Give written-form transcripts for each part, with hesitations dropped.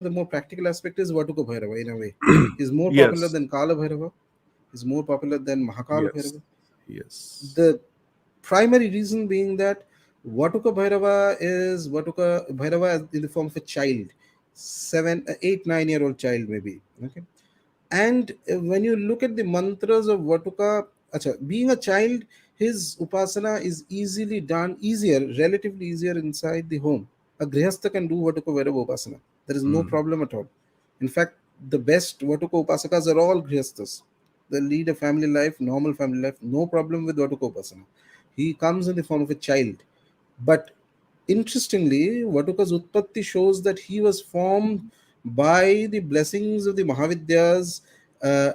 the more practical aspect is Vatuka Bhairava in a way. He's more popular Yes. than Kala Bhairava. He's more popular than Mahakala Yes. Bhairava. Yes. The primary reason being that Vatuka Bhairava is Vatuka Bhairava in the form of a child, 8, 9 year old child maybe. Okay, and when you look at the mantras of Vatuka, being a child, his upasana is easily done, relatively easier inside the home. A grihastha can do Vatuka Vairava upasana. There is no Hmm. problem at all. In fact, the best Vatuka upasakas are all grihasthas. They lead a family life, normal family life, no problem with Vatuka upasana. He comes in the form of a child. But interestingly, Vatuka's Utpatti shows that he was formed by the blessings of the Mahavidyas.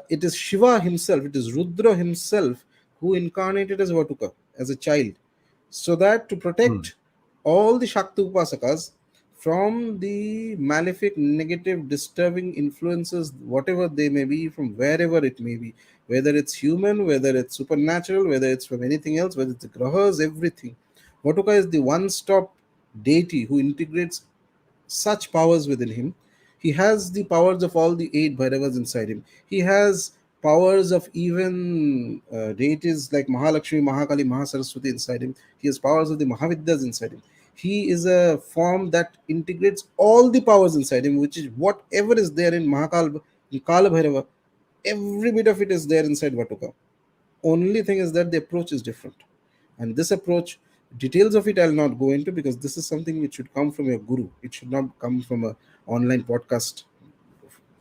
It is Shiva himself, it is Rudra himself who incarnated as Vatuka, as a child, so that to Hmm. protect all the Shakti Upasakas from the malefic, negative, disturbing influences, whatever they may be, from wherever it may be, whether it's human, whether it's supernatural, whether it's from anything else, whether it's the grahas, everything. Vatuka is the one stop deity who integrates such powers within him. He has the powers of all the 8 Bhairavas inside him. He has powers of even deities like Mahalakshmi, Mahakali, Mahasaraswati inside him. He has powers of the Mahavidyas inside him. He is a form that integrates all the powers inside him, which is whatever is there in Mahakal, in Kala Bhairava, every bit of it is there inside Vatuka. Only thing is that the approach is different. And this approach, details of it I'll not go into, because this is something which should come from your guru. It should not come from a online podcast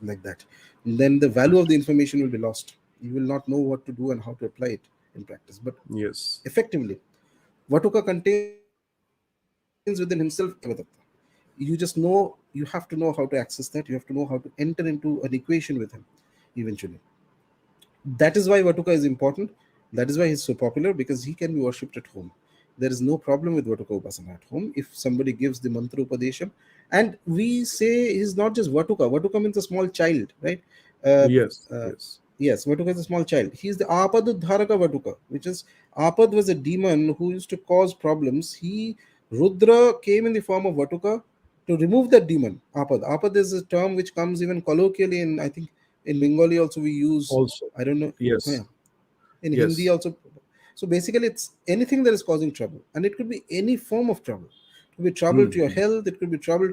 like that. And then the value of the information will be lost. You will not know what to do and how to apply it in practice. But Yes. effectively, Vatuka contains within himself everything. You just know, you have to know how to access that. You have to know how to enter into an equation with him eventually. That is why Vatuka is important. That is why he's so popular, because he can be worshipped at home. There is no problem with Vatuka Upasana at home if somebody gives the mantra Upadesham. And we say he's not just Vatuka. Vatuka means a small child, right? Uh, Yes. uh, Yes. yes, Vatuka is a small child. He's the Apadudharaka Vatuka, which is Apad was a demon who used to cause problems. Rudra came in the form of Vatuka to remove that demon. Apad. Apad is a term which comes even colloquially in, I think, in Bengali also we use, Also. I don't know, yeah, Yes. in Hindi Yes. also. So basically, it's anything that is causing trouble, and it could be any form of trouble. It could be trouble Hmm. to your health. It could be trouble.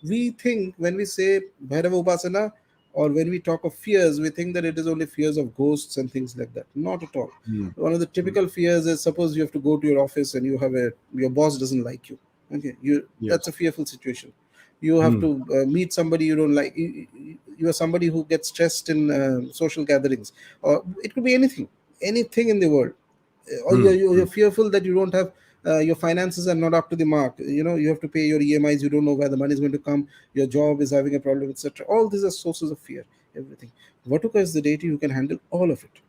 We think when we say Bhairava Upasana, or when we talk of fears, we think that it is only fears of ghosts and things like that. Not at all. Hmm. One of the Hmm. typical fears is, suppose you have to go to your office and your boss doesn't like you. Okay, that's a Yes. fearful situation. You have Hmm. to meet somebody you don't like. You are somebody who gets stressed in social gatherings, or it could be anything in the world. Or Hmm. you're Hmm. fearful that you don't have your finances are not up to the mark. You have to pay your EMIs. You don't know where the money is going to come. Your job is having a problem, etc. All these are sources of fear. Everything. Vatuka is the deity who can handle all of it.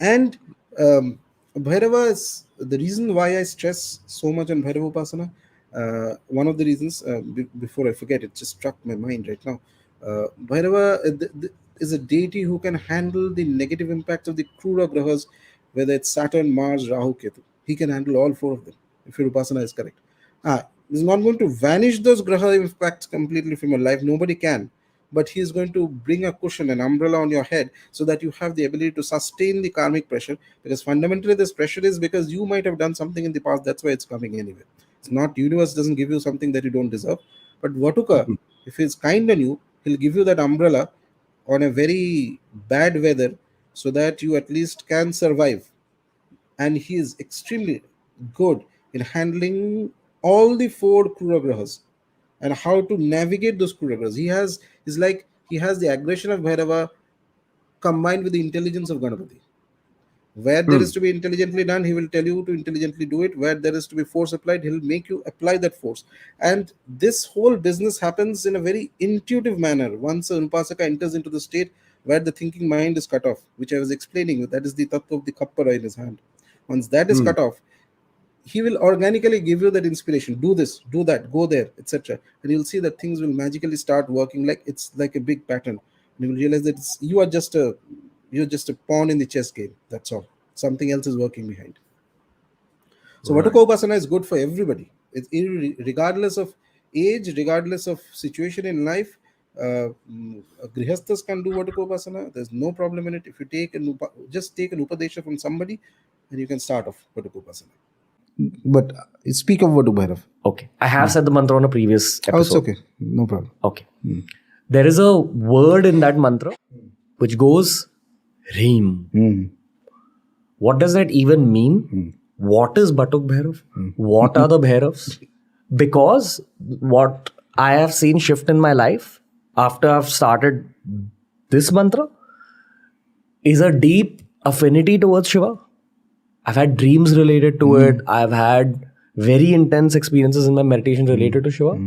And Bhairava is the reason why I stress so much on Bhairava Upasana. One of the reasons, before I forget, it just struck my mind right now. Bhairava is a deity who can handle the negative impacts of the Krura Grahas, whether it's Saturn, Mars, Rahu, Ketu. He can handle all 4 of them, if your Upasana is correct. He's not going to vanish those Graha impacts completely from your life. Nobody can, but he is going to bring a cushion, an umbrella on your head, so that you have the ability to sustain the karmic pressure. Because fundamentally this pressure is because you might have done something in the past. That's why it's coming anyway. It's not, universe doesn't give you something that you don't deserve. But Vatuka, Hmm. if he's kind on you, he'll give you that umbrella on a very bad weather, so that you at least can survive. And he is extremely good in handling all the 4 Krudagrahas and how to navigate those Krudagrahas. He has the aggression of Bhairava combined with the intelligence of Ganapati. Where there Hmm. is to be intelligently done, he will tell you to intelligently do it. Where there is to be force applied, he'll make you apply that force. And this whole business happens in a very intuitive manner. Once an Upasaka enters into the state where the thinking mind is cut off, which I was explaining, that is the tattva of the kappara in his hand. Once that is Hmm. cut off, he will organically give you that inspiration. Do this, do that, go there, etc. And you'll see that things will magically start working, like it's like a big pattern. And you will realize that you're just a pawn in the chess game. That's all. Something else is working behind. So Right. Vatuka Upasana is good for everybody. Regardless of age, regardless of situation in life, grihasthas can do Batuk Upasana. There's no problem in it. If you take just take an upadesha from somebody, and you can start off Batuk Upasana. But speak of Batuk, Bhairav. Okay. I have said the mantra on a previous episode. Oh, it's okay. No problem. Okay. There is a word in that mantra which goes Reem. What does that even mean? What is Batuk Bahirav? What are the Bhairavs? Because what I have seen shift in my life after I've started this mantra is a deep affinity towards Shiva. I've had dreams related to it. I've had very intense experiences in my meditation related to Shiva.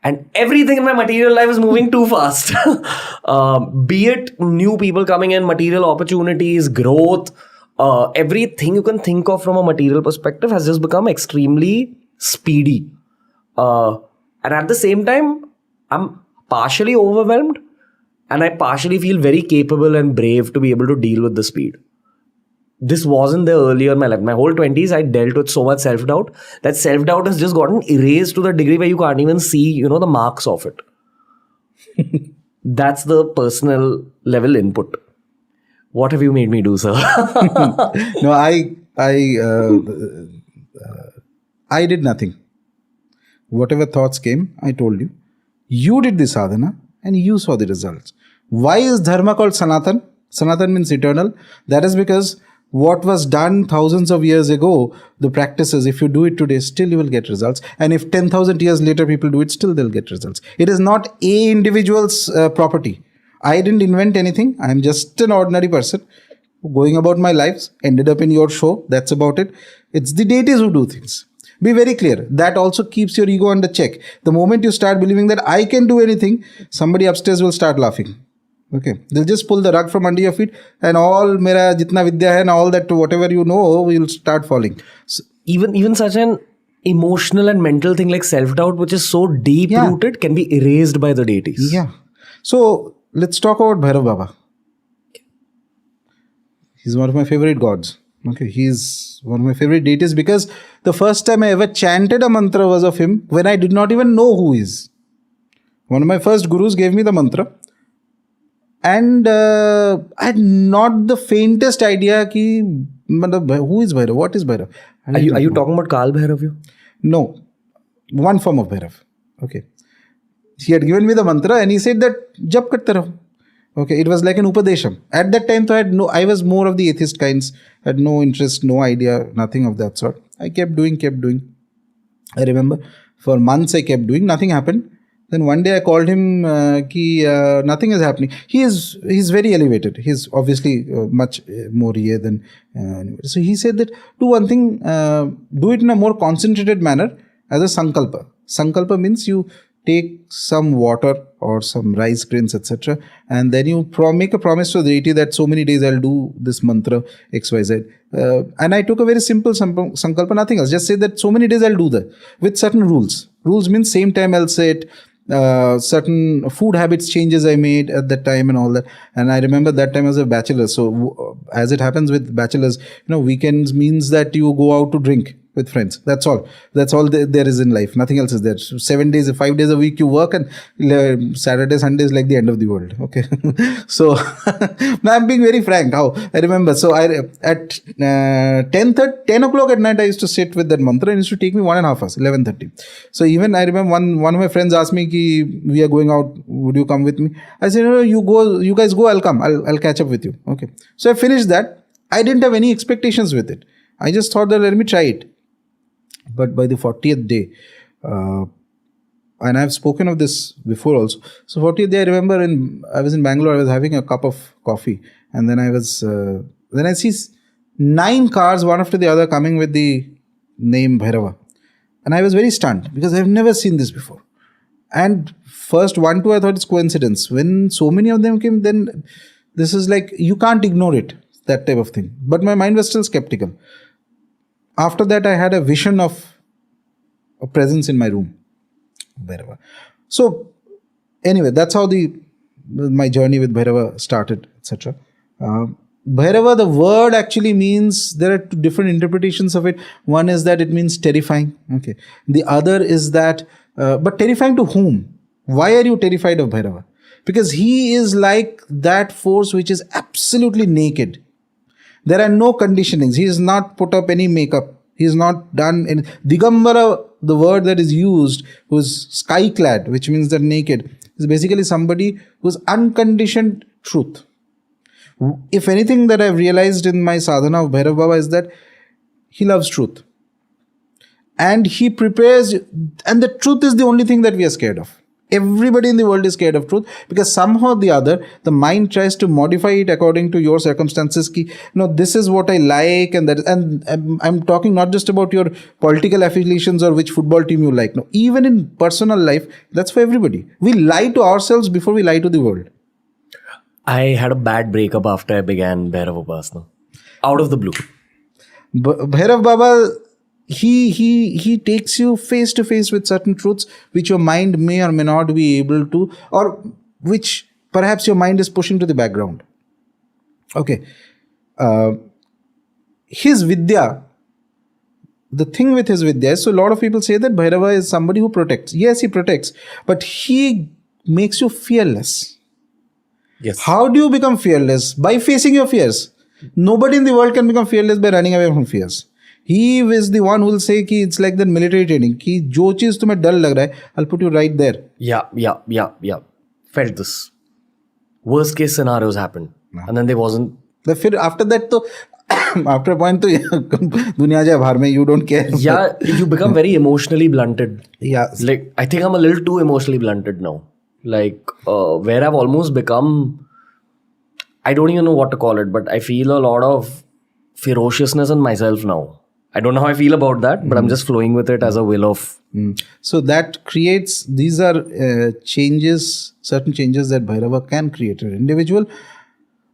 And everything in my material life is moving too fast. Be it new people coming in, material opportunities, growth, everything you can think of from a material perspective has just become extremely speedy. And at the same time, I'm partially overwhelmed and I partially feel very capable and brave to be able to deal with the speed. This wasn't there earlier in my life. My whole 20s, I dealt with so much self-doubt that self-doubt has just gotten erased to the degree where you can't even see, the marks of it. That's the personal level input. What have you made me do, sir? No, I did nothing. Whatever thoughts came, I told you. You did the sadhana and you saw the results. Why is dharma called Sanatan? Sanatan means eternal. That is because what was done thousands of years ago, the practices, if you do it today, still you will get results. And if 10,000 years later people do it, still they'll get results. It is not a individual's property. I didn't invent anything. I'm just an ordinary person going about my lives, ended up in your show. That's about it. It's the deities who do things. Be very clear. That also keeps your ego under check. The moment you start believing that I can do anything, somebody upstairs will start laughing. Okay, they'll just pull the rug from under your feet and all mera jitna vidya hai and all that whatever you know will start falling. So, even such an emotional and mental thing like self-doubt, which is so deep rooted, can be erased by the deities. Yeah. So let's talk about Bhairav Baba. He's one of my favorite gods. Okay, he's one of my favorite deities because the first time I ever chanted a mantra was of him when I did not even know who he is. One of my first gurus gave me the mantra. And I had not the faintest idea ki, who is Bhairav? What is Bhairav? Are you talking about Kal Bhairav? No. One form of Bhairav. Okay. He had given me the mantra and he said that jap karte raho. Okay. It was like an upadesham. At that time, I was more of the atheist kinds. Had no interest, no idea, nothing of that sort. I kept doing. I remember for months I kept doing. Nothing happened. Then one day I called him, nothing is happening. He's very elevated. He's obviously much more here than so he said that do one thing, do it in a more concentrated manner as a sankalpa. Sankalpa means you take some water or some rice grains, etc. and then you make a promise to the deity that so many days I'll do this mantra XYZ. And I took a very simple sankalpa, nothing else. Just say that so many days I'll do that with certain rules. Rules means same time I'll say it. Certain food habits changes I made at that time and all that. And I remember that time as a bachelor. So as it happens with bachelors, weekends means that you go out to drink with friends. That's all. That's all there is in life. Nothing else is there. So 7 days, 5 days a week you work and Saturday, Sunday is like the end of the world. Okay. So I'm being very frank. How I remember. So at 10 o'clock at night, I used to sit with that mantra and it used to take me 1.5 hours, 11:30. So even I remember one of my friends asked me, we are going out. Would you come with me? I said, no, you guys go. I'll come. I'll catch up with you. Okay. So I finished that. I didn't have any expectations with it. I just thought that let me try it. But by the 40th day, and I've spoken of this before also. So 40th day, I remember I was in Bangalore, I was having a cup of coffee. And then then I see 9 cars, one after the other, coming with the name Bhairava. And I was very stunned because I've never seen this before. And first 1, 2, I thought it's coincidence. When so many of them came, then this is like, you can't ignore it, that type of thing. But my mind was still skeptical. After that, I had a vision of a presence in my room. Bhairava. So, anyway, that's how my journey with Bhairava started, etc. Bhairava, the word actually means, there are two different interpretations of it. One is that it means terrifying. Okay. The other is that, but terrifying to whom? Why are you terrified of Bhairava? Because he is like that force which is absolutely naked. There are no conditionings. He has not put up any makeup. He has not done any. Digambara, the word that is used, who's sky clad, which means that naked, is basically somebody who's unconditioned truth. If anything that I've realized in my sadhana of Bhairav Baba is that he loves truth. And he prepares, and the truth is the only thing that we are scared of. Everybody in the world is scared of truth because somehow or the other, the mind tries to modify it according to your circumstances. This is what I like, and that. And I'm talking not just about your political affiliations or which football team you like. No, even in personal life, that's for everybody. We lie to ourselves before we lie to the world. I had a bad breakup after I began Bhairav Upasana. Out of the blue. Bhairav Baba, he takes you face to face with certain truths which your mind may or may not be able to, or which perhaps your mind is pushing to the background. Okay. His Vidya, the thing with his Vidya is, so a lot of people say that Bhairava is somebody who protects. Yes, he protects, but he makes you fearless. Yes. How do you become fearless? By facing your fears. Nobody in the world can become fearless by running away from fears. He is the one who will say कि it's like the military training कि जो चीज तुम्हें डर लग रहा है, I'll put you right there. Yeah. Felt this. Worst case scenarios happened, and then there wasn't. But फिर after that तो after a point तो दुनिया जाए बाहर में, you don't care. Yeah, you become very emotionally blunted. Yeah. Like, I think I'm a little too emotionally blunted now. Like, where I've almost become, I don't even know what to call it, but I feel a lot of ferociousness in myself now. I don't know how I feel about that, but I'm just flowing with it as a will of. So that creates, these are changes, certain changes that Bhairava can create in an individual.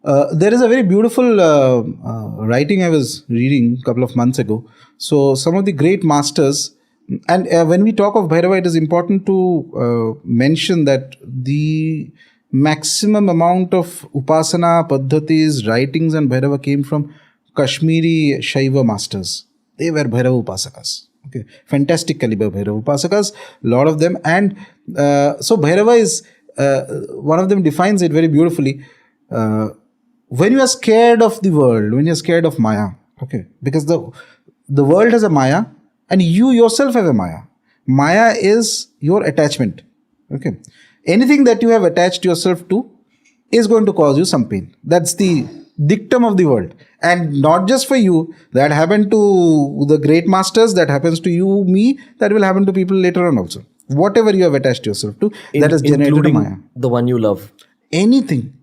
There is a very beautiful writing I was reading a couple of months ago. So some of the great masters, and when we talk of Bhairava, it is important to mention that the maximum amount of upasana, paddhatis, writings and Bhairava came from Kashmiri Shaiva masters. They were Bhairava Upasakas. Okay, fantastic caliber Bhairava Upasakas, a lot of them. And so Bhairava is, one of them defines it very beautifully. When you are scared of the world, when you are scared of Maya, okay, because the world has a Maya and you yourself have a Maya. Maya is your attachment. Okay, anything that you have attached yourself to is going to cause you some pain. That's the dictum of the world. And not just for you, that happened to the great masters, that happens to you, me, that will happen to people later on also. Whatever you have attached yourself to, that has generated a Maya. The one you love. Anything.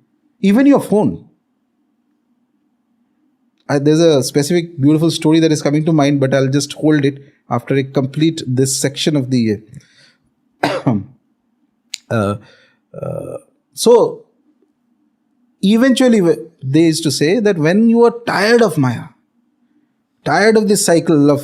Even your phone. There's a specific beautiful story that is coming to mind, but I'll just hold it after I complete this section of the... So, eventually they used to say that when you are tired of Maya, tired of this cycle of,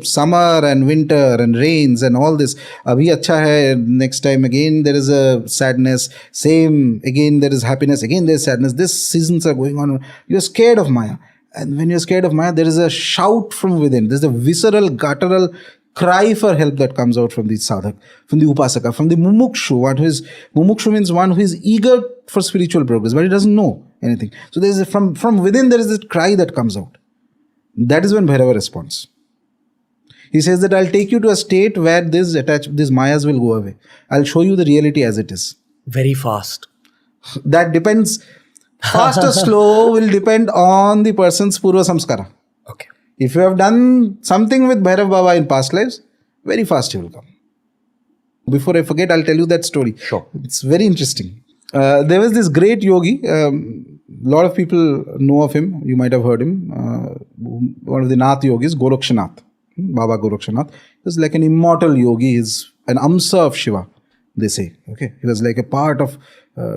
summer and winter and rains and all this, abhi acha hai, next time again there is a sadness, same, again there is happiness, again there is sadness, these seasons are going on, you are scared of Maya. And when you are scared of Maya, there is a shout from within, there's a visceral, guttural cry for help that comes out from the sadhak, from the upasaka, from the mumukshu. Mumukshu means one who is eager for spiritual progress, but he doesn't know anything. So there is from within there is this cry that comes out. That is when Bhairava responds. He says that I'll take you to a state where these mayas will go away. I'll show you the reality as it is. Very fast. That depends. Fast or slow will depend on the person's purva samskara. Okay. If you have done something with Bhairav Baba in past lives, very fast he will come. Before I forget, I'll tell you that story. Sure. It's very interesting. There was this great yogi. A lot of people know of him. You might have heard him. One of the Nath yogis, Gorakshanath. Baba Gorakshanath. He was like an immortal yogi. He's an amsa of Shiva, they say. Okay. He was like a part of...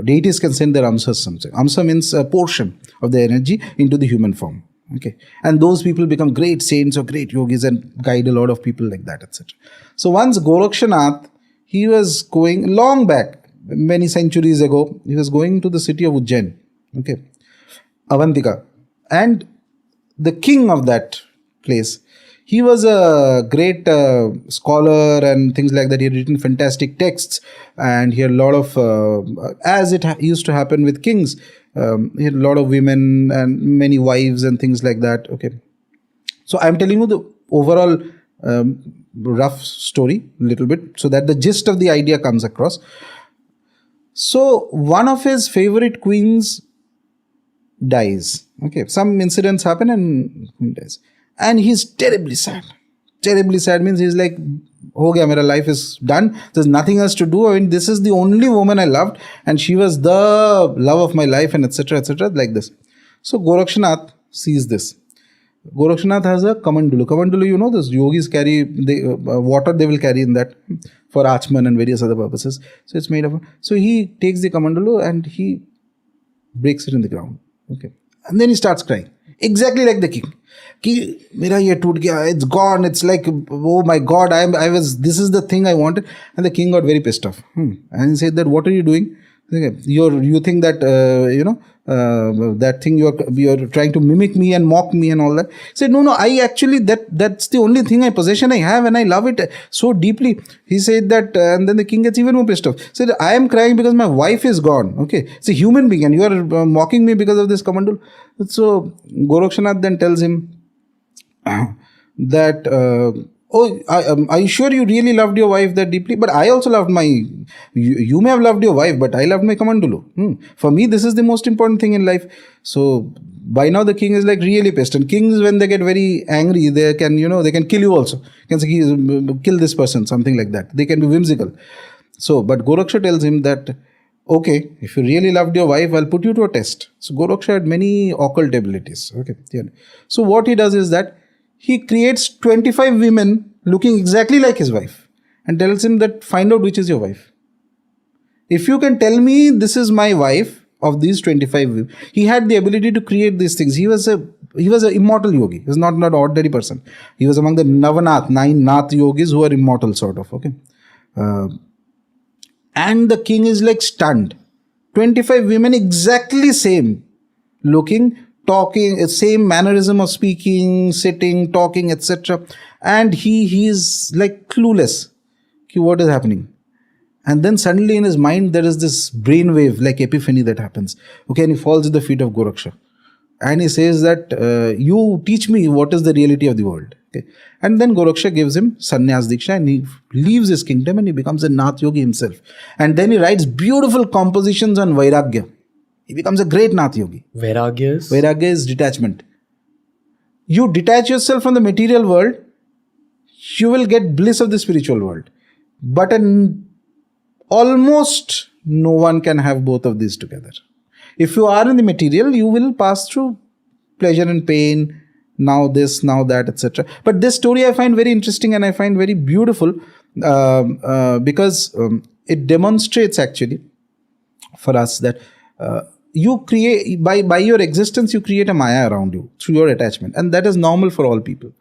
deities can send their amsas something. Amsa means a portion of the energy into the human form. Okay, and those people become great saints or great yogis and guide a lot of people like that, etc. So once Gorakshanath, he was going long back, many centuries ago, he was going to the city of Ujjain, okay, Avantika, And the king of that place, he was a great scholar and things like that. He had written fantastic texts, and he had a lot of, as it used to happen with kings, he had a lot of women and many wives and things like that. Okay, so I'm telling you the overall rough story a little bit so that the gist of the idea comes across. So one of his favorite queens dies. Okay, some incidents happen and queen dies, and he's terribly sad. Terribly sad means he's like, "Ho gaya, mera life is done. There's nothing else to do. I mean, this is the only woman I loved, and she was the love of my life," and etc. etc. like this. So Gorakshanath sees this. Gorakshanath has a kamandulu. Kamandulu, you know, this yogis carry water. They will carry in that for achman and various other purposes. So it's made of. So he takes the kamandulu and he breaks it in the ground. Okay, and then he starts crying, exactly like the king. Ki, mera ye toot gaya, it's gone. It's like, oh my God, this is the thing I wanted. And the king got very pissed off. And he said that, what are you doing? You think that, that thing you're trying to mimic me and mock me and all that. He said, no, I actually, that's the only thing possession I have, and I love it so deeply. He said that, and then the king gets even more pissed off. He said, I am crying because my wife is gone. Okay, it's a human being, and you are mocking me because of this kamandul. So Gorakshanath then tells him that, are you sure you really loved your wife that deeply? But I also loved you may have loved your wife, but I loved my kamandulu. For me, this is the most important thing in life. So by now the king is like really pissed. And kings, when they get very angry, they can kill you also. Can say, kill this person, something like that. They can be whimsical. So, but Goraksha tells him that, okay, if you really loved your wife, I'll put you to a test. So Goraksha had many occult abilities. Okay. So what he does is that he creates 25 women looking exactly like his wife and tells him that, find out which is your wife. If you can tell me this is my wife of these 25 women, he had the ability to create these things. He was an immortal yogi. He was not an ordinary person. He was among the 9 Nath yogis who are immortal sort of. Okay. And the king is like stunned. 25 women exactly same looking, talking, same mannerism of speaking, sitting, talking, etc. And he is like clueless. What is happening? And then suddenly in his mind there is this brainwave like epiphany that happens. Okay, and he falls at the feet of Goraksha. And he says that, you teach me what is the reality of the world. Okay. And then Goraksha gives him sannyas diksha and he leaves his kingdom and he becomes a Nath yogi himself. And then he writes beautiful compositions on Vairagya. He becomes a great Nath yogi. Vairagya is detachment. You detach yourself from the material world, you will get bliss of the spiritual world. But almost no one can have both of these together. If you are in the material, you will pass through pleasure and pain, now this, now that, etc. But this story I find very interesting and I find very beautiful because it demonstrates actually for us that you create, by your existence, you create a maya around you through your attachment. And that is normal for all people.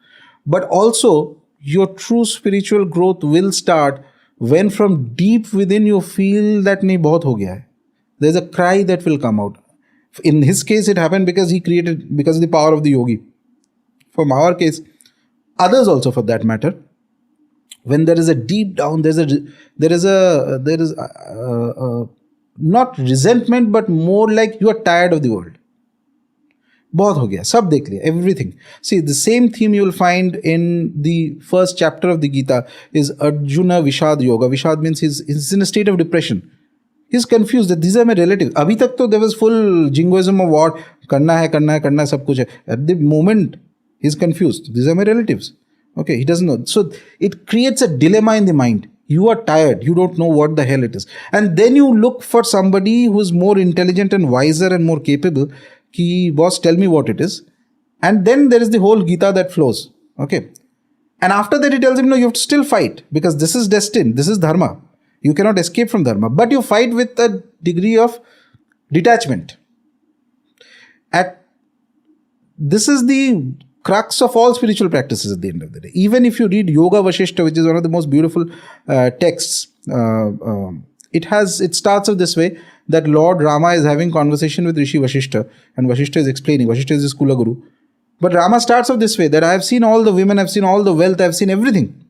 But also, your true spiritual growth will start when from deep within you feel that nahi bahut ho gaya hai. There's a cry that will come out. In his case, it happened because because of the power of the yogi. From our case, others also for that matter, when there is a deep down, there is not resentment, but more like you are tired of the world. बहुत हो गया, सब देख लिया, everything. See, the same theme you will find in the first chapter of the Gita is Arjuna Vishad Yoga. Vishad means he's in a state of depression. He's confused that these are my relatives. अभी तक तो there was full jingoism of war, करना है, सब कुछ है. At the moment, he's confused. These are my relatives. Okay, he doesn't know. So it creates a dilemma in the mind. You are tired. You don't know what the hell it is. And then you look for somebody who's more intelligent and wiser and more capable. Ki, boss, tell me what it is. And then there is the whole Gita that flows. Okay. And after that, he tells him, no, you have to still fight because this is destined. This is dharma. You cannot escape from dharma. But you fight with a degree of detachment. This is the crux of all spiritual practices at the end of the day. Even if you read Yoga Vashishta, which is one of the most beautiful texts, it starts off this way that Lord Rama is having conversation with Rishi Vashishta, and Vashishta is explaining. Vashishta is his Kula Guru. But Rama starts off this way, that I have seen all the women, I have seen all the wealth, I have seen everything.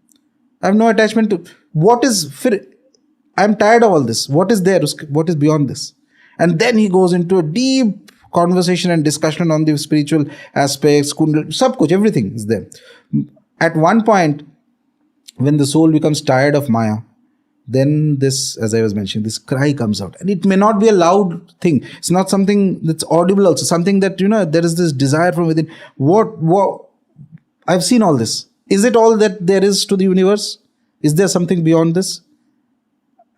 I have no attachment to what is. I am tired of all this. What is there? What is beyond this? And then he goes into a deep conversation and discussion on the spiritual aspects, sab kuch, everything is there. At one point, when the soul becomes tired of Maya, then this, as I was mentioning, this cry comes out. And it may not be a loud thing. It's not something that's audible also. Something that, there is this desire from within. What? I've seen all this. Is it all that there is to the universe? Is there something beyond this?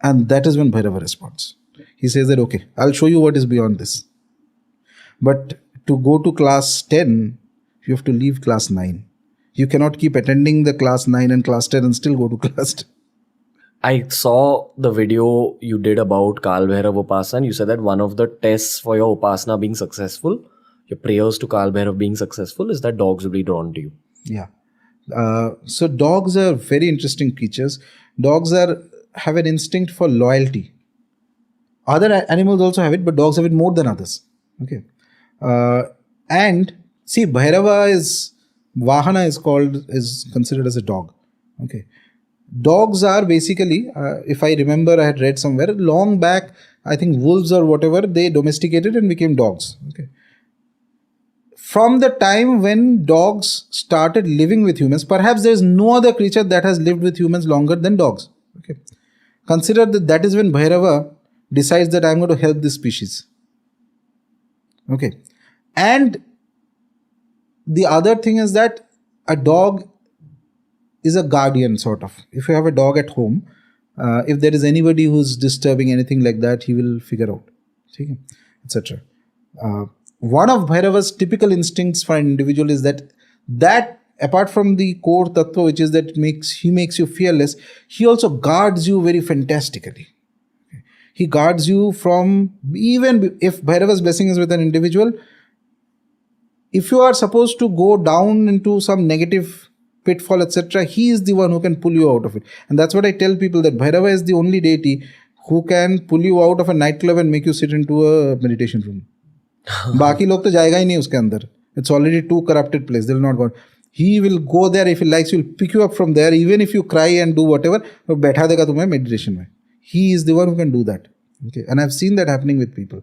And that is when Bhairava responds. He says that, okay, I'll show you what is beyond this. But to go to class 10, you have to leave class 9. You cannot keep attending the class 9 and class 10 and still go to class 10. I saw the video you did about Kal Bhairav Upasana. You said that one of the tests for your Upasana being successful, your prayers to Kal Bhairav being successful, is that dogs will be drawn to you. Yeah. So dogs are very interesting creatures. Dogs have an instinct for loyalty. Other animals also have it, but dogs have it more than others. Okay. And see, Vahana is considered as a dog. Okay. Dogs are basically, if I remember, I had read somewhere long back, I think wolves or whatever, they domesticated and became dogs. Okay. From the time when dogs started living with humans, perhaps there is no other creature that has lived with humans longer than dogs. Okay. Consider that is when Bhairava decides that I am going to help this species. Okay. And the other thing is that a dog is a guardian, sort of. If you have a dog at home, if there is anybody who's disturbing anything like that, he will figure out, etc. One of Bhairava's typical instincts for an individual is that apart from the core tattva, which is that he makes you fearless, he also guards you very fantastically. He guards you from, even if Bhairava's blessing is with an individual, if you are supposed to go down into some negative pitfall, etc., he is the one who can pull you out of it. And that's what I tell people, that Bhairava is the only deity who can pull you out of a nightclub and make you sit into a meditation room. Baki log to jayega hi nahi uske andar. It's already too corrupted place. They will not go. He will go there. If he likes, he will pick you up from there. Even if you cry and do whatever, baitha dega tumhe meditation mein. He is the one who can do that. Okay, and I've seen that happening with people.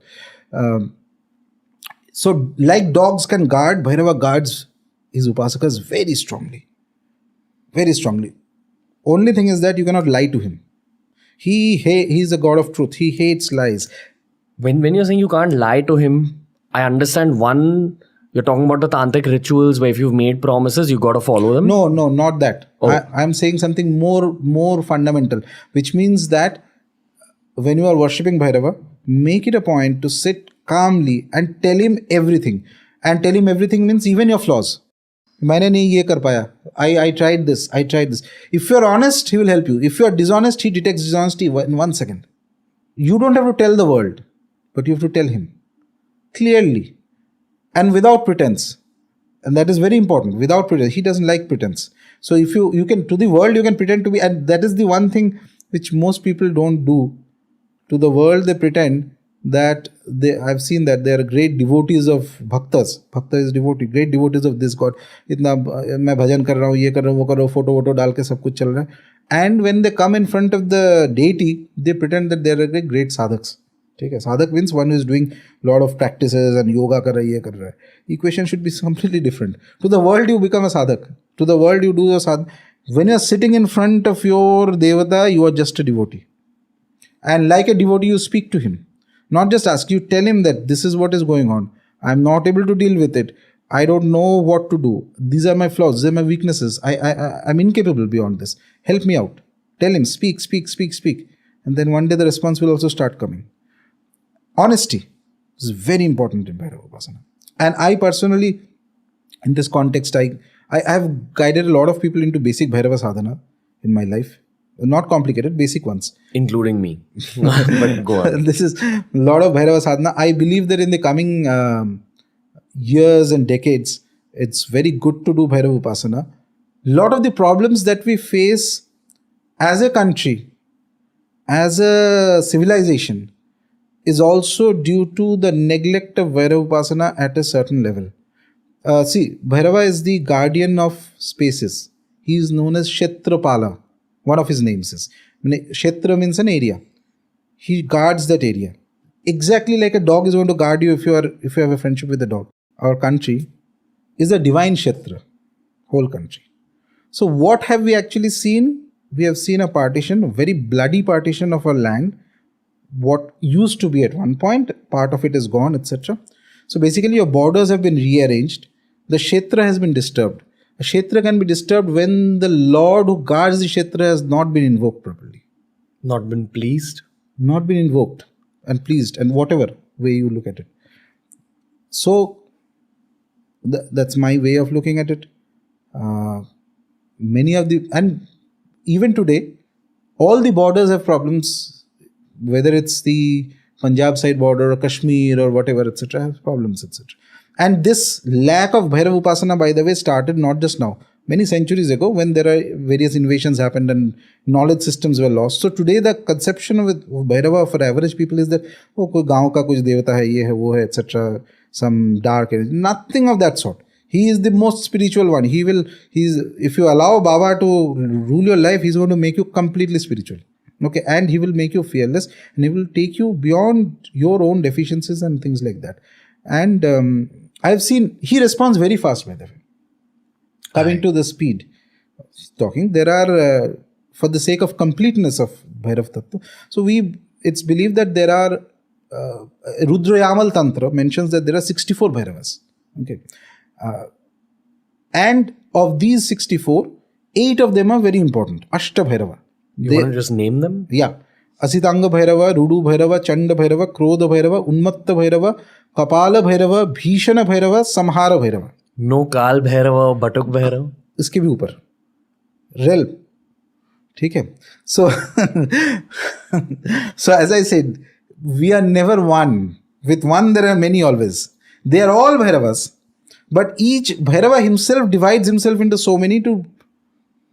So, like dogs can guard, Bhairava guards his upasakas very strongly. Very strongly. Only thing is that you cannot lie to him. He is a god of truth. He hates lies. When you're saying you can't lie to him, I understand one, you're talking about the tantric rituals where if you've made promises, you got to follow them. No, not that. Oh. I'm saying something more fundamental, which means that when you are worshipping Bhairava, make it a point to sit calmly and tell him everything. And tell him everything means even your flaws. मैंने नहीं ये कर पाया. I tried this. If you're honest, he will help you. If you're dishonest, he detects dishonesty in 1 second. You don't have to tell the world, but you have to tell him clearly and without pretense. And that is very important. Without pretense. He doesn't like pretense. So if you can, to the world, you can pretend to be, and that is the one thing which most people don't do. To the world, they pretend that I've seen that they are great devotees of bhaktas. Bhakta is devotee, great devotees of this God. इतना मैं भजन कर रहा हूँ, ये कर रहा हूँ, वो कर रहा हूँ, फोटो डाल के सब कुछ चल रहा है. And when they come in front of the deity, they pretend that they are great sadhaks. ठीक है, sadhak means one who is doing lot of practices and yoga कर रहा है, ये कर रहा है. Equation should be completely different. To the world, you become a sadhak. To the world, you do a sadhak. When you are sitting in front of your devata, you are just a devotee. And like a devotee, you speak to him. Not just ask, you tell him that this is what is going on. I'm not able to deal with it. I don't know what to do. These are my flaws. These are my weaknesses. I'm incapable beyond this. Help me out. Tell him, speak. And then one day the response will also start coming. Honesty is very important in Bhairav Upasana. And I personally, in this context, I have guided a lot of people into basic Bhairava sadhana in my life. Not complicated, basic ones. Including me. But go on. This is a lot of Bhairava sadhana. I believe that in the coming years and decades, it's very good to do Bhairava Upasana. A lot of the problems that we face as a country, as a civilization, is also due to the neglect of Bhairav Upasana at a certain level. See, Bhairava is the guardian of spaces. He is known as Kshetrapala. One of his names is. Kshetra means an area. He guards that area. Exactly like a dog is going to guard you if you have a friendship with a dog. Our country is a divine Kshetra. Whole country. So what have we actually seen? We have seen a partition, a very bloody partition of our land. What used to be at one point, part of it is gone, etc. So basically your borders have been rearranged. The Kshetra has been disturbed. A Kshetra can be disturbed when the Lord who guards the Kshetra has not been invoked properly. Not been pleased? Not been invoked and pleased, and whatever way you look at it. So that's my way of looking at it. And even today, all the borders have problems, whether it's the Punjab side border or Kashmir or whatever, etc., have problems, etc. And this lack of Bhairav Upasana, by the way, started not just now, many centuries ago, when there are various invasions happened and knowledge systems were lost. So today the conception of Bhairava for average people is that, oh, koi gaon ka kuch devata hai, ye hai, wo hai, etc., some dark energy. Nothing of that sort. He is the most spiritual one. If you allow Baba to rule your life, he's going to make you completely spiritual. Okay, and he will make you fearless, and he will take you beyond your own deficiencies and things like that. And I've seen he responds very fast, by the way. Coming to the speed talking, there are for the sake of completeness of Bhairav Tattva. So it's believed that there are Rudrayamal Tantra mentions that there are 64 Bhairavas. Okay. And of these 64, 8 of them are very important. Ashta Bhairava. You want to just name them? Yeah. Asitanga Bhairava, Rudu Bhairava, Chanda Bhairava, Krodha Bhairava, Unmatta Bhairava, Kapala Bhairava, Bhishana Bhairava, Samhara Bhairava. No Kal Bhairava, Batuk Bhairav? इसके भी ऊपर rail ठीक है so so as I said, we are never one. With one there are many always. They are all Bhairavas, but each Bhairava himself divides himself into so many to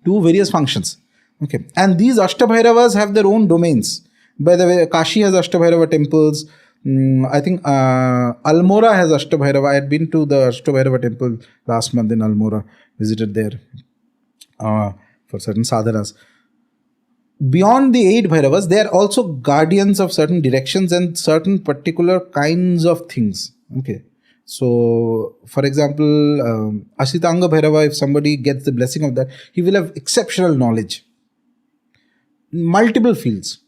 do various functions. Okay, and these Ashtabhairavas have their own domains. By the way, Kashi has Ashtabhairava temples. I think Almora has Ashtabhairava. I had been to the Ashtabhairava temple last month in Almora, visited there for certain sadhanas. Beyond the 8 Bhairavas, they are also guardians of certain directions and certain particular kinds of things. Okay, so for example, Asitanga Bhairava, if somebody gets the blessing of that, he will have exceptional knowledge. Multiple fields.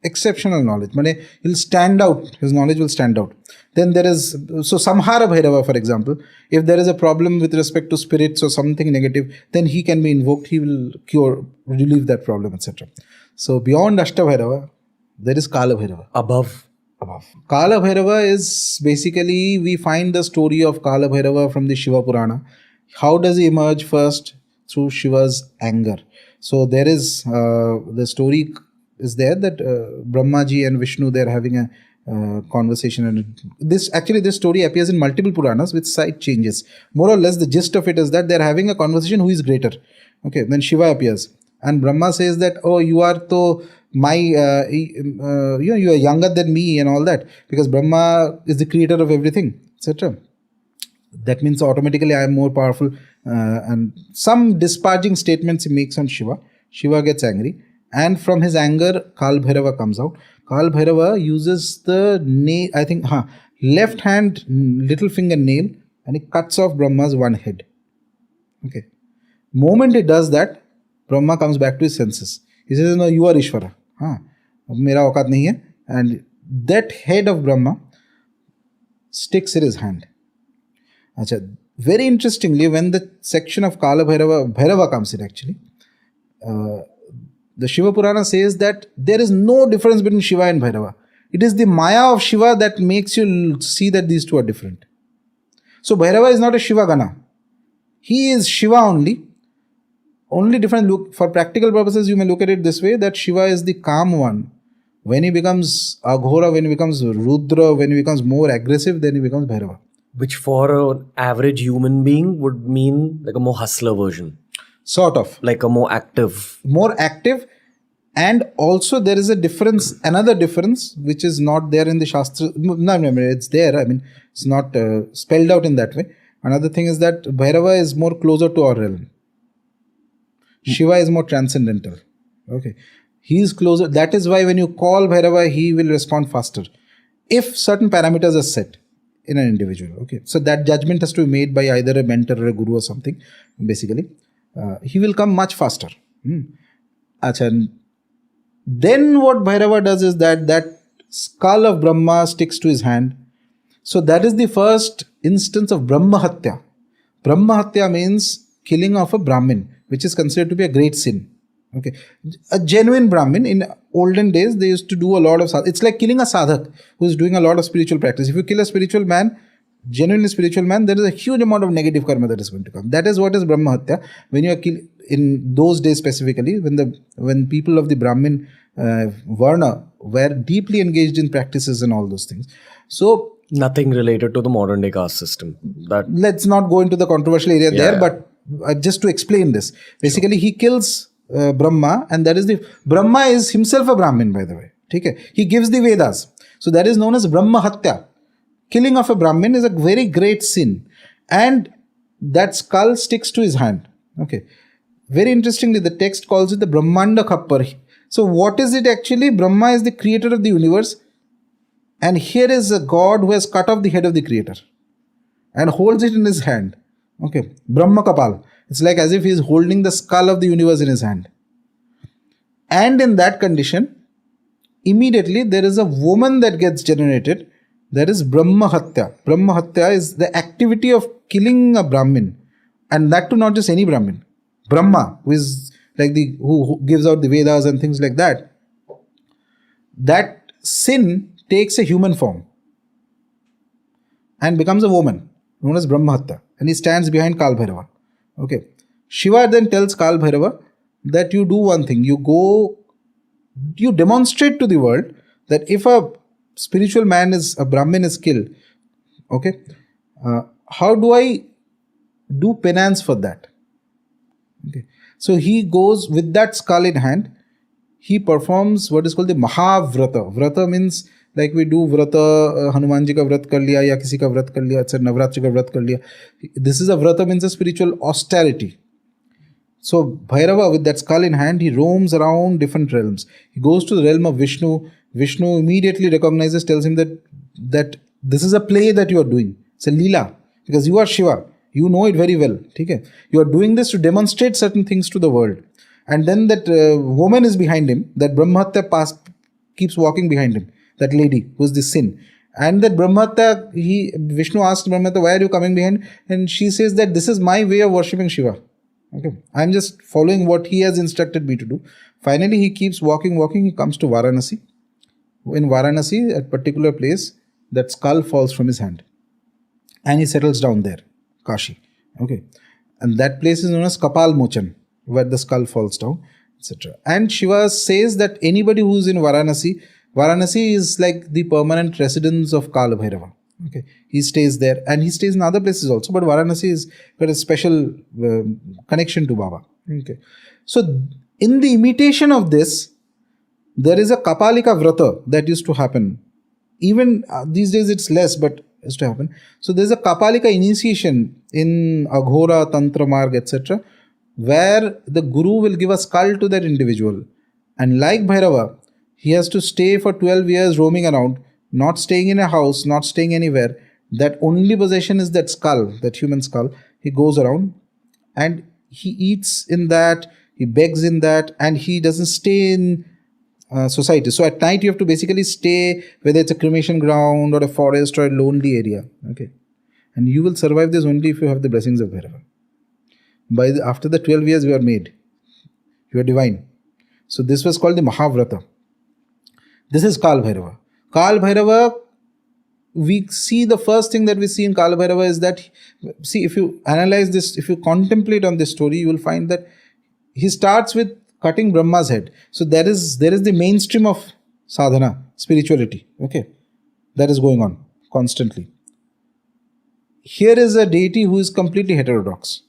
Exceptional knowledge. He'll stand out. His knowledge will stand out. Then there is, so Samhara Bhairava, for example, if there is a problem with respect to spirits or something negative, then he can be invoked. He will relieve that problem, etc. So beyond Ashta Bhairava, there is Kala Bhairava. Above. Kala Bhairava is basically, we find the story of Kala Bhairava from the Shiva Purana. How does he emerge? First, through Shiva's anger. So there is, the story is there that Brahmaji and Vishnu, they are having a conversation, and this story appears in multiple Puranas with slight changes. More or less the gist of it is that they are having a conversation, who is greater. Okay, then Shiva appears and Brahma says that, oh, you are to my you are younger than me and all that, because Brahma is the creator of everything, etc. That means automatically I am more powerful, and some disparaging statements he makes on Shiva. Shiva gets angry, and from his anger, Kal Bhairava comes out. Kal Bhairava uses the nail, I think, left hand little finger nail, and he cuts off Brahma's one head. Okay. Moment he does that, Brahma comes back to his senses. He says, no, you are Ishvara. Mera aukat nahi hai. And that head of Brahma sticks in his hand. Achha, very interestingly, when the section of Kala Bhairava comes in actually, the Shiva Purana says that there is no difference between Shiva and Bhairava. It is the Maya of Shiva that makes you see that these two are different. So Bhairava is not a Shiva Gana. He is Shiva only. Only different look, for practical purposes, you may look at it this way, that Shiva is the calm one. When he becomes Aghora, when he becomes Rudra, when he becomes more aggressive, then he becomes Bhairava. Which for an average human being would mean like a more hustler version. Sort of. Like a more active. More active. And also there is a difference, another difference, which is not there in the Shastra. No, it's there. I mean, it's not spelled out in that way. Another thing is that Bhairava is more closer to our realm. Shiva is more transcendental. Okay. He is closer. That is why when you call Bhairava, he will respond faster. If certain parameters are set in an individual. Okay. So that judgment has to be made by either a mentor or a guru or something, basically. He will come much faster. Achha. Then what Bhairava does is that skull of Brahma sticks to his hand. So that is the first instance of Brahma Hatya. Brahma Hatya means killing of a Brahmin, which is considered to be a great sin. Okay, a genuine Brahmin. In olden days, they used to do a lot of sadhak. It's like killing a sadhak who is doing a lot of spiritual practice. If you kill a spiritual man, genuinely spiritual man, there is a huge amount of negative karma that is going to come. That is what is Brahma Hatya. When you are in those days specifically, when people of the Brahmin Varna were deeply engaged in practices and all those things. So nothing related to the modern day caste system. That let's not go into the controversial area there, but just to explain this, basically he kills Brahma, and that is Brahma is himself a Brahmin, by the way. Okay? He gives the Vedas. So that is known as Brahma Hatya. Killing of a Brahmin is a very great sin, and that skull sticks to his hand. Okay. Very interestingly, the text calls it the Brahmanda Khappar. So what is it actually? Brahma is the creator of the universe, and here is a god who has cut off the head of the creator and holds it in his hand. Okay. Brahma Kapal. It's like as if he is holding the skull of the universe in his hand. And in that condition, immediately there is a woman that gets generated. That is Brahma Hatya. Brahma Hatya is the activity of killing a Brahmin. And that too not just any Brahmin. Brahma, who is like who gives out the Vedas and things like that. That sin takes a human form and becomes a woman, known as Brahma Hatya. And he stands behind Kal Bhairava. Okay. Shiva then tells Kal Bhairava that you do one thing. You demonstrate to the world that if a spiritual man a Brahmin is killed, okay, how do I do penance for that? Okay. So he goes with that skull in hand. He performs what is called the Mahavrata. Vrata means like we do Vrata, Hanumanji ka Vrat kar liya, ya kisi ka Vrat kar liya, etc. Navratri ka Vrat kar liya. This is a Vrata, means a spiritual austerity. So Bhairava, with that skull in hand, he roams around different realms. He goes to the realm of Vishnu. Vishnu immediately recognizes, tells him that this is a play that you are doing. It's a Leela, because you are Shiva. You know it very well. Okay? You are doing this to demonstrate certain things to the world. And then that woman is behind him. That Brahmatya keeps walking behind him. That lady who is the sin. And that Brahmatya, Vishnu asks Brahmatya, why are you coming behind? And she says that this is my way of worshipping Shiva. Okay, I'm just following what he has instructed me to do. Finally, he keeps walking. He comes to Varanasi. In Varanasi, at a particular place, that skull falls from his hand. And he settles down there, Kashi. Okay, and that place is known as Kapal Mochan, where the skull falls down, etc. And Shiva says that anybody who is in Varanasi is like the permanent residence of Kala Bhairava. Okay, he stays there, and he stays in other places also, but Varanasi is got a special connection to Baba. Okay, so in the imitation of this, there is a Kapalika Vrata that used to happen. Even these days it's less, but used to happen. So there's a Kapalika initiation in Aghora, Tantra Marg, etc., where the Guru will give a skull to that individual, and like Bhairava, he has to stay for 12 years roaming around, not staying in a house, not staying anywhere. That only possession is that skull, that human skull. He goes around and he eats in that, he begs in that, and he doesn't stay in society. So at night you have to basically stay, whether it's a cremation ground or a forest or a lonely area. Okay, and you will survive this only if you have the blessings of Bhairava. After the 12 years you are made. You are divine. So this was called the Mahavrata. This is Kal Bhairava. Kal Bhairava, we see the first thing that we see in Kal Bhairava is that, see, if you analyze this, if you contemplate on this story, you will find that he starts with cutting Brahma's head. So there is the mainstream of sadhana, spirituality, okay, that is going on constantly. Here is a deity who is completely heterodox,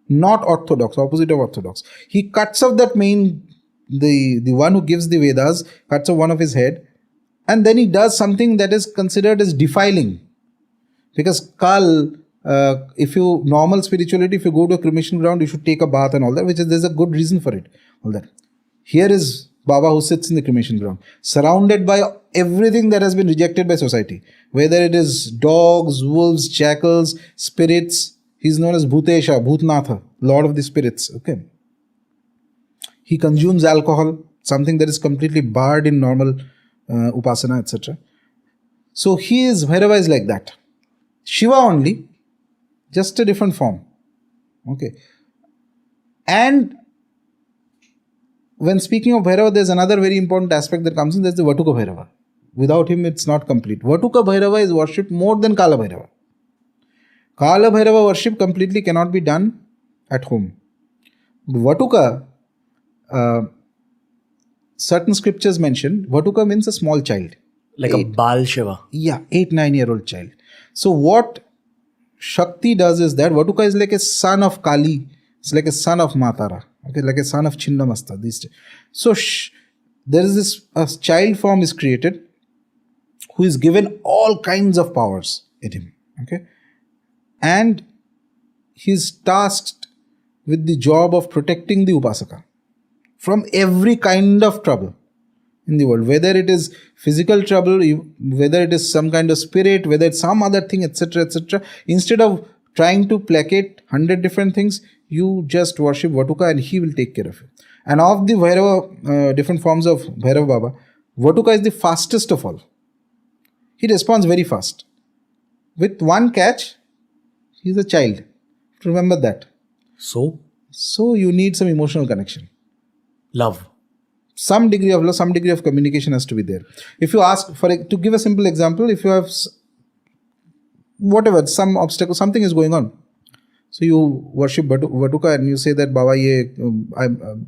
not orthodox, opposite of orthodox. He cuts off that main the one who gives the Vedas, cuts off one of his head, and then he does something that is considered as defiling. Because Kal, if you normal spirituality, if you go to a cremation ground, you should take a bath and all that, which is there's a good reason for it. All that. Here is Baba who sits in the cremation ground, surrounded by everything that has been rejected by society, whether it is dogs, wolves, jackals, spirits. He's known as Bhutesha, Bhutnatha, Lord of the Spirits. Okay. He consumes alcohol, something that is completely barred in normal upasana, etc. So Bhairava is like that. Shiva only, just a different form. Okay. And when speaking of Bhairava, there's another very important aspect that comes in, that's the Vatuka Bhairava. Without him, it's not complete. Vatuka Bhairava is worshipped more than Kala Bhairava. Kala Bhairava worship completely cannot be done at home. Vatuka, certain scriptures mention, Vatuka means a small child. Like a Bal Shiva. Yeah, 8-9-year-old child. So what Shakti does is that Vatuka is like a son of Kali. It's like a son of Matara. Okay, like a son of Chinnamasta. So there is this, a child form is created who is given all kinds of powers in him. Okay. And he is tasked with the job of protecting the Upasaka from every kind of trouble in the world, whether it is physical trouble, whether it is some kind of spirit, whether it's some other thing, etc., etc. Instead of trying to placate 100 different things, you just worship Vatuka and he will take care of it. And of the Bhairava, different forms of Bhairava Baba, Vatuka is the fastest of all. He responds very fast. With one catch, he's a child. Remember that. So you need some emotional connection. Love. Some degree of love, some degree of communication has to be there. If you ask, to give a simple example, if you have whatever, some obstacle, something is going on. So you worship Vatuka and you say that, Baba,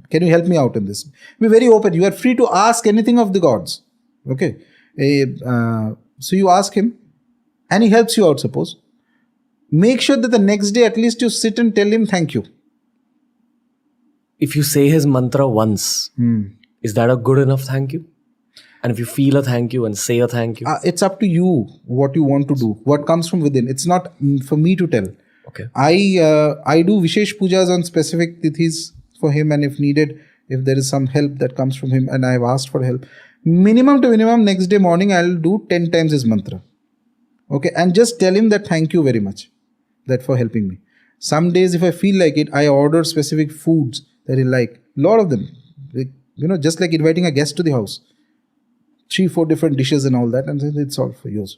can you help me out in this? Be very open. You are free to ask anything of the gods. Okay. So you ask him and he helps you out, suppose. Make sure that the next day at least you sit and tell him thank you. If you say his mantra once, is that a good enough thank you? And if you feel a thank you and say a thank you? It's up to you what you want to do, what comes from within. It's not for me to tell. Okay. I do Vishesh Pujas on specific tithis for him, and if needed, if there is some help that comes from him and I have asked for help, minimum to minimum next day morning I'll do 10 times his mantra. Okay, and just tell him that thank you very much that for helping me. Some days if I feel like it, I order specific foods that he like. Lot of them. Just like inviting a guest to the house. 3-4 different dishes and all that, and then it's all for yours.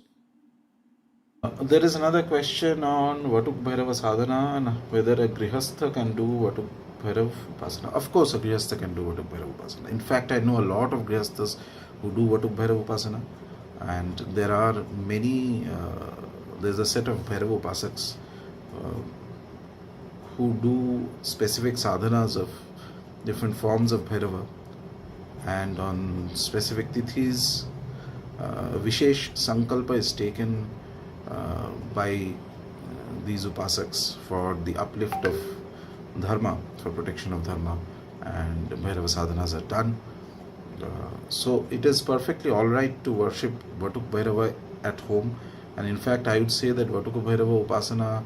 There is another question on Vatuk Bhairava Sadhana and whether a Grihastha can do Vatuk Bhairav Upasana. Of course, a Grihastha can do Vatuk Bhairav Upasana. In fact, I know a lot of Grihasthas who do Vatuk Bhairav Upasana, and there are many, there's a set of Bhairav Upasaks who do specific sadhanas of different forms of Bhairava, and on specific tithis, Vishesh Sankalpa is taken by these upasaks for the uplift of dharma, for protection of dharma, and Bhairava sadhanas are done. So it is perfectly alright to worship Vatuk Bhairava at home, and in fact I would say that Vatuk Bhairava Upasana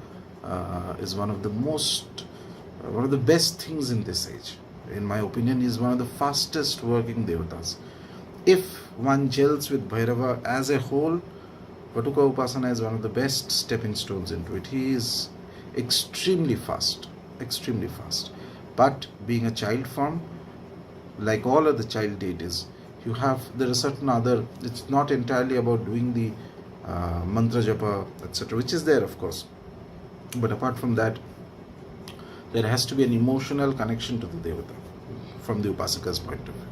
is one of the best things in this age. In my opinion, is one of the fastest working devatas. If one gels with Bhairava as a whole, Vatuka Upasana is one of the best stepping stones into it. He is extremely fast. But being a child form, like all other child deities, there are certain other, it's not entirely about doing the mantra japa, etc., which is there, of course. But apart from that, there has to be an emotional connection to the devata from the upasaka's point of view.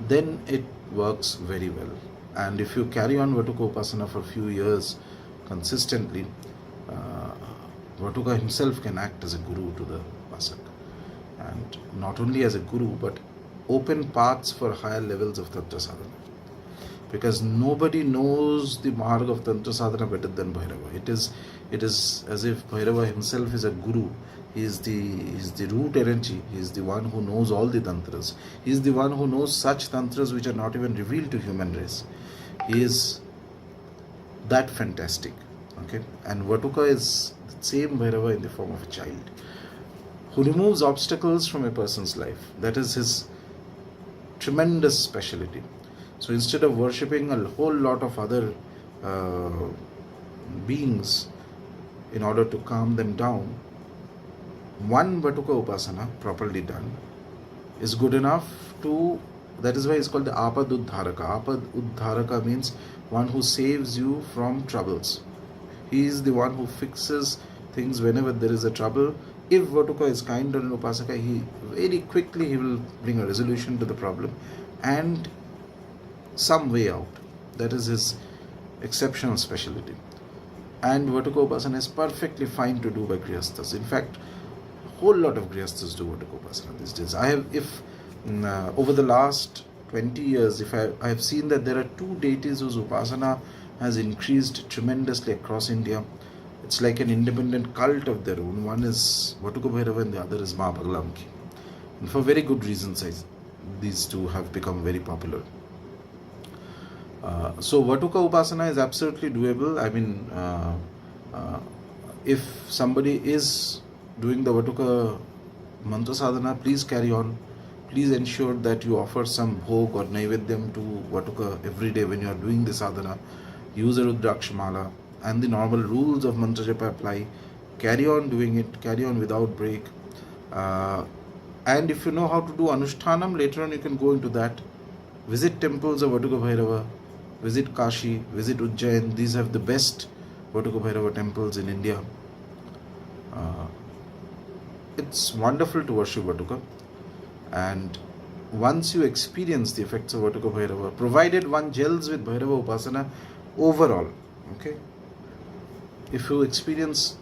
Then it works very well. And if you carry on Vatuka Upasana for a few years consistently, Vatuka himself can act as a guru to the upasak. And not only as a guru, but open paths for higher levels of Tantra sadhana. Because nobody knows the marg of Tantra sadhana better than Bhairava. It is as if Bhairava himself is a guru He is the root energy. He is the one who knows all the tantras. He is the one who knows such tantras which are not even revealed to human race. He is that fantastic. Okay, and Vatuka is the same Bhairava in the form of a child who removes obstacles from a person's life. That is his tremendous specialty. So instead of worshipping a whole lot of other beings in order to calm them down, one Batuka Upasana properly done is good enough to, that is why it's called the Apad Uddharaka. Apad Uddharaka means one who saves you from troubles. He is the one who fixes things whenever there is a trouble. If Vatuka is kind on an Upasaka, he very quickly he will bring a resolution to the problem and some way out. That is his exceptional specialty. And Vatuka Upasana is perfectly fine to do by Grihasthas. In fact, a whole lot of Grihasthas do Vatuka Upasana these days. Over the last 20 years, I have seen that there are two deities whose Upasana has increased tremendously across India. It's like an independent cult of their own. One is Vatuka Bhairava and the other is Ma Bhaglamki. And for very good reasons, these two have become very popular. So Vatuka Upasana is absolutely doable. I mean, if somebody is doing the Vatuka Mantra Sadhana, please carry on. Please ensure that you offer some bhog or naivedyam to Vatuka every day when you are doing the sadhana. Use a Rudraksh Mala and the normal rules of Mantra Japa apply. Carry on doing it, carry on without break. And if you know how to do Anushtanam, later on you can go into that. Visit temples of Vatuka Bhairava, visit Kashi, visit Ujjain. These have the best Vatuka Bhairava temples in India. It's wonderful to worship Vatuka. And once you experience the effects of Vatuka Bhairava, provided one gels with Bhairava Upasana overall, okay, if you experience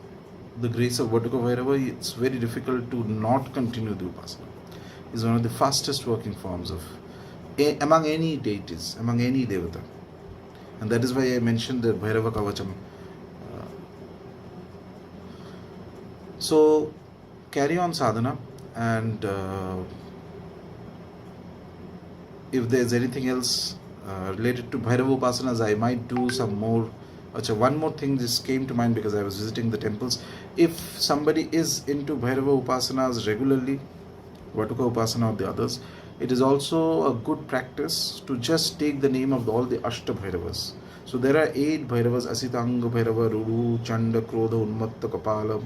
the grace of Vatuka Bhairava, it's very difficult to not continue the Upasana. It's one of the fastest working forms of among any deities, among any Devata. And that is why I mentioned the Bhairava Kavacham. So carry on sadhana, and if there's anything else related to Bhairava Upasanas, I might do some more. One more thing just came to mind because I was visiting the temples. If somebody is into Bhairava Upasanas regularly, Vatuka Upasana or the others, it is also a good practice to just take the name of all the Ashta Bhairavas. So there are 8 Bhairavas: Asitanga Bhairava, Rudu, Chanda, Krodha, Unmatta, Kapala,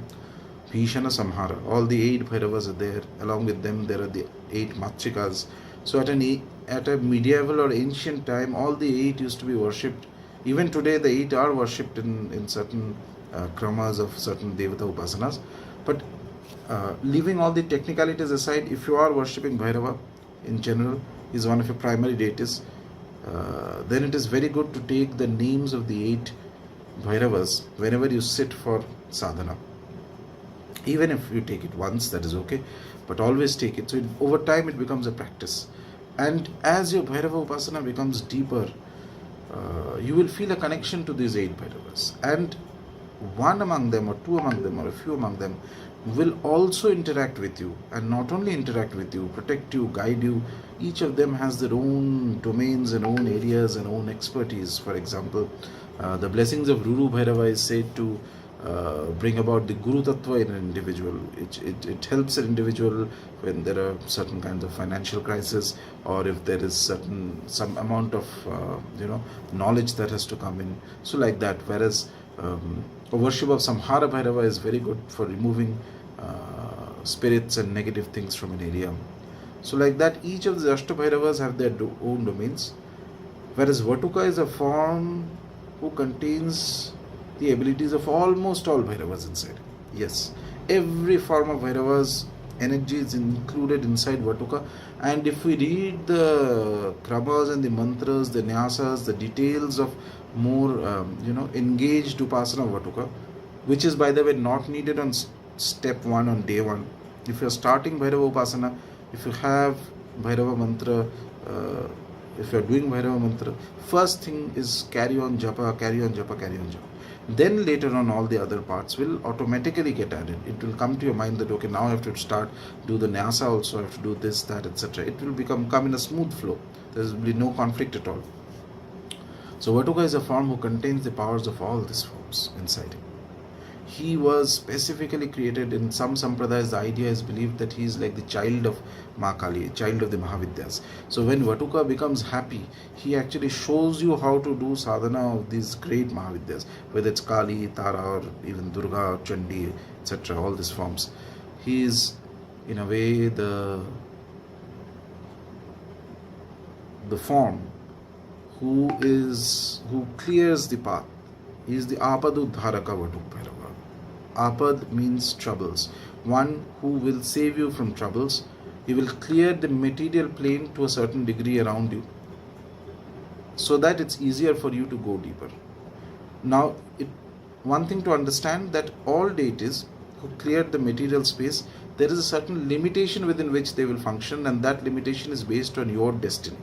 Bhishana, Samhara. All the 8 Bhairavas are there. Along with them, there are the 8 Matshikas. So at a medieval or ancient time, all the 8 used to be worshipped. Even today, the 8 are worshipped in certain kramas of certain Devta Upasanas. But leaving all the technicalities aside, if you are worshipping Bhairava in general, is one of your primary deities, then it is very good to take the names of the 8 Bhairavas whenever you sit for sadhana. Even if you take it once, that is okay, but always take it. So over time it becomes a practice. And as your Bhairava Upasana becomes deeper, you will feel a connection to these 8 Bhairavas. And one among them or 2 among them or a few among them will also interact with you, and not only interact with you, protect you, guide you. Each of them has their own domains and own areas and own expertise. For example, the blessings of Ruru Bhairava is said to bring about the Guru Tattva in an individual. It helps an individual when there are certain kinds of financial crisis, or if there is some amount of knowledge that has to come in. So like that. Whereas a worship of Samhara Bhairava is very good for removing spirits and negative things from an area. So like that, each of the Ashta Bhairavas have their own domains. Whereas Vatuka is a form who contains the abilities of almost all Bhairavas inside. Yes, every form of Bhairava's energy is included inside Vatuka. And if we read the kramas and the mantras, the nyasas, the details of more engaged upasana of Vatuka, which is by the way not needed on step 1 on day 1. If you are starting Bhairava Upasana, if you have Bhairava mantra if you're doing Bhairava mantra, first thing is carry on japa, carry on japa, carry on japa. Then later on all the other parts will automatically get added. It will come to your mind that okay, now I have to start do the nyasa also, I have to do this, that, etc. It will come in a smooth flow. There will be no conflict at all. So Vatuka is a form who contains the powers of all these forms inside him. He was specifically created in some sampradayas. The idea is believed that he is like the child of Ma Kali, child of the Mahavidyas. So when Vatuka becomes happy, he actually shows you how to do sadhana of these great Mahavidyas, whether it's Kali, Tara, or even Durga, Chandi, etc. All these forms. He is, in a way, the form who clears the path. He is the Apadudharaka Vatuk Bhairava. Apad means troubles. One who will save you from troubles. He will clear the material plane to a certain degree around you, so that it's easier for you to go deeper. Now, one thing to understand that all deities who cleared the material space, there is a certain limitation within which they will function, and that limitation is based on your destiny.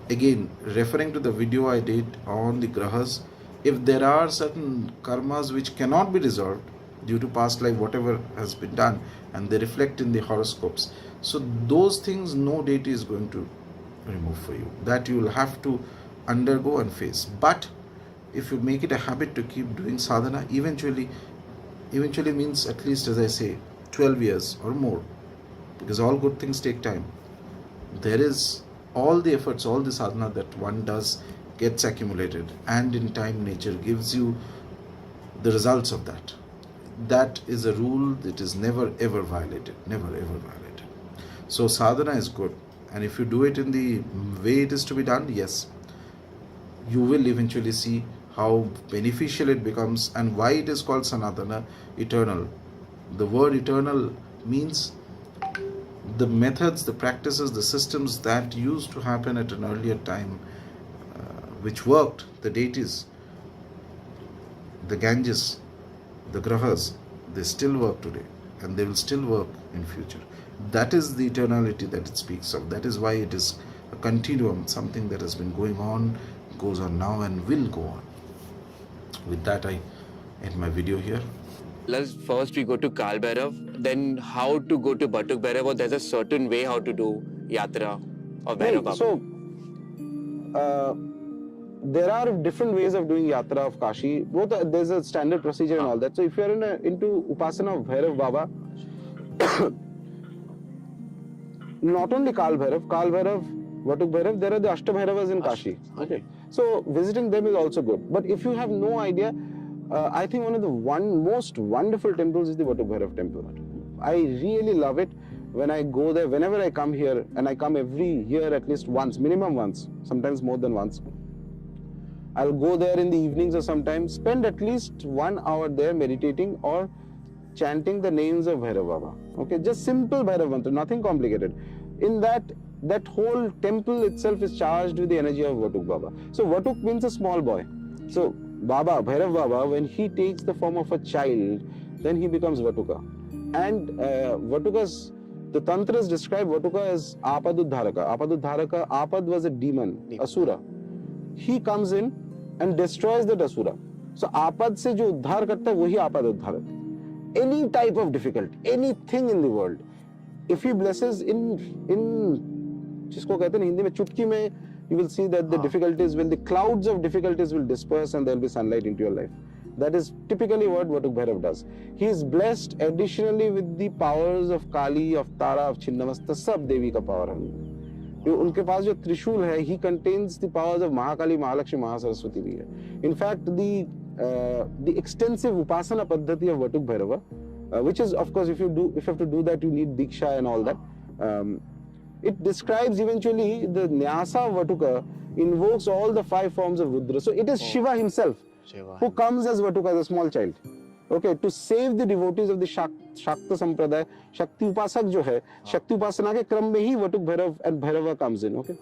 Again, referring to the video I did on the grahas, if there are certain karmas which cannot be resolved due to past life, whatever has been done, and they reflect in the horoscopes, so those things no deity is going to remove for you. That you will have to undergo and face. But if you make it a habit to keep doing sadhana, eventually means at least, as I say, 12 years or more, because all good things take time. There is all the efforts, all the sadhana that one does gets accumulated, and in time nature gives you the results of that. That is a rule that is never ever violated. So sadhana is good, and if you do it in the way it is to be done, yes, you will eventually see how beneficial it becomes, and why it is called Sanatana, eternal. The word eternal means the methods, the practices, the systems that used to happen at an earlier time, which worked, the deities, the Ganges, the Grahas, they still work today, and they will still work in future. That is the eternality that it speaks of. That is why it is a continuum, something that has been going on, goes on now, and will go on. With that, I end my video here. Let's first we go to Kal Bhairav, then how to go to Batuk Bhairav, or there's a certain way how to do Yatra of Bhairav Baba. So, there are different ways of doing Yatra of Kashi. There's a standard procedure and all that. So, if you are into Upasana of Bhairav Baba, not only Kal Bhairav, Batuk Bhairav, there are the Ashta Bhairavas in Kashi. Okay. So, visiting them is also good. But if you have no idea, I think one of the most wonderful temples is the Batuk Bhairav temple. I really love it. When I go there, whenever I come here, and I come every year at least once, minimum once, sometimes more than once, I'll go there in the evenings or sometimes, spend at least 1 hour there meditating or chanting the names of Bhairav Baba. Okay, just simple Bhairav mantra, nothing complicated. In that whole temple itself is charged with the energy of Vatuk Baba. So Vatuk means a small boy. So Baba, Bhairav Baba, when he takes the form of a child, then he becomes Vatuka. And the Tantras describe Vatuka as Apadudharaka. Apadudharaka, Apad was a demon, Asura. He comes in and destroys that Asura. So Apad se jo uddhar karta hai, wahi Apadudharak. Any type of difficulty, anything in the world, if he blesses in जिसको कहते हैं हिंदी में चुटकी में, you will see that the difficulties the clouds of difficulties will disperse and there will be sunlight into your life. That is typically what Vatuk Bhairav does. He is blessed additionally with the powers of Kali, of Tara, of Chinnamasta, सब देवी का power है. उनके पास जो त्रिशूल है, he contains the powers of Mahakali, Mahalakshmi, Mahasaraswati भी है. In fact, the extensive upasana paddhati of Vatuk Bhairava, which is, of course, if you have to do that, you need diksha and all that. It describes eventually the Nyasa Vatuka invokes all the 5 forms of Rudra. So it is Shiva himself who comes as Vatuka, as a small child. Okay, to save the devotees of the Shakta Sampradaya. Shakti Upasak jo hai, Shakti Upasana ke kram mein hi Vatuk Bhairav and Bhairava comes in. Okay.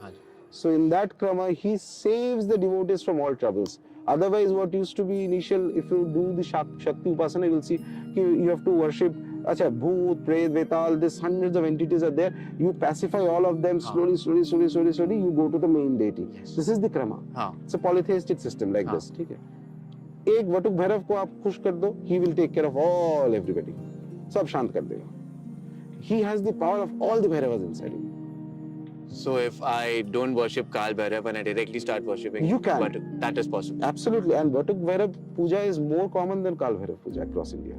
So in that krama, he saves the devotees from all troubles. Otherwise, what used to be initial, if you do the Shakti Upasana, you will see you have to worship Acha, Bhoot, Pret, Vetal, this hundreds of entities are there. You pacify all of them slowly, you go to the main deity. This is the krama. It's a polytheistic system like this. ठीक है? एक वटुक भैरव को आप खुश कर दो, he will take care of all everybody. सब शांत कर देगा. He has the power of all the Bhairavas inside him. So if I don't worship Kal Bhairav and I directly start worshipping You can. Batuk, that is possible. Absolutely, and Batuk Bhairav puja is more common than Kal Bhairav puja across India.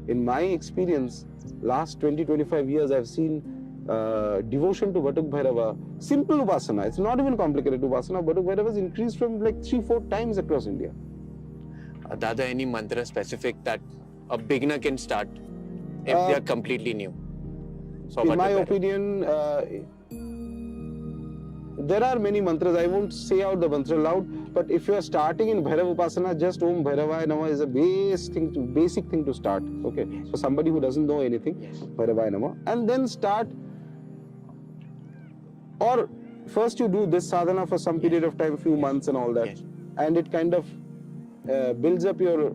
In my experience, last 20-25 years, I've seen devotion to Batuk Bhairava, simple upasana, it's not even complicated upasana, Batuk Bhairava has increased from like 3-4 times across India. Dada, any mantra specific that a beginner can start if they are completely new? So In Batuk my Bhairav. opinion, there are many mantras. I won't say out the mantra loud, but if you are starting in Bhairav Upasana, just Om Bhairavaya Namah is a basic thing to start. Okay, so somebody who doesn't know anything, Bhairavaya Namah, and then start. Or first you do this sadhana for some period of time, few months and all that, and it kind of builds up your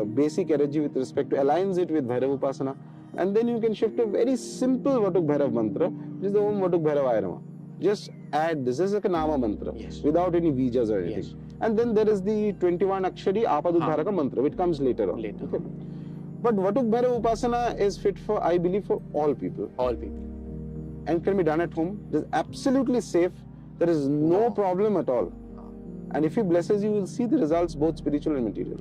basic energy with respect to aligns it with Bhairav Upasana, and then you can shift to a very simple Vatuk Bhairav mantra, which is the Om Vatuk Bhairavaya Namah. Just add this is like a Nama mantra without any vijas or anything. And then there is the 21 Akshari Apadudharaka mantra, which comes later on. Okay. But Vatuk Bhairav Upasana is fit for, I believe, for all people. All people. And can be done at home. It is absolutely safe. There is no problem at all. And if he blesses you, you will see the results, both spiritual and material.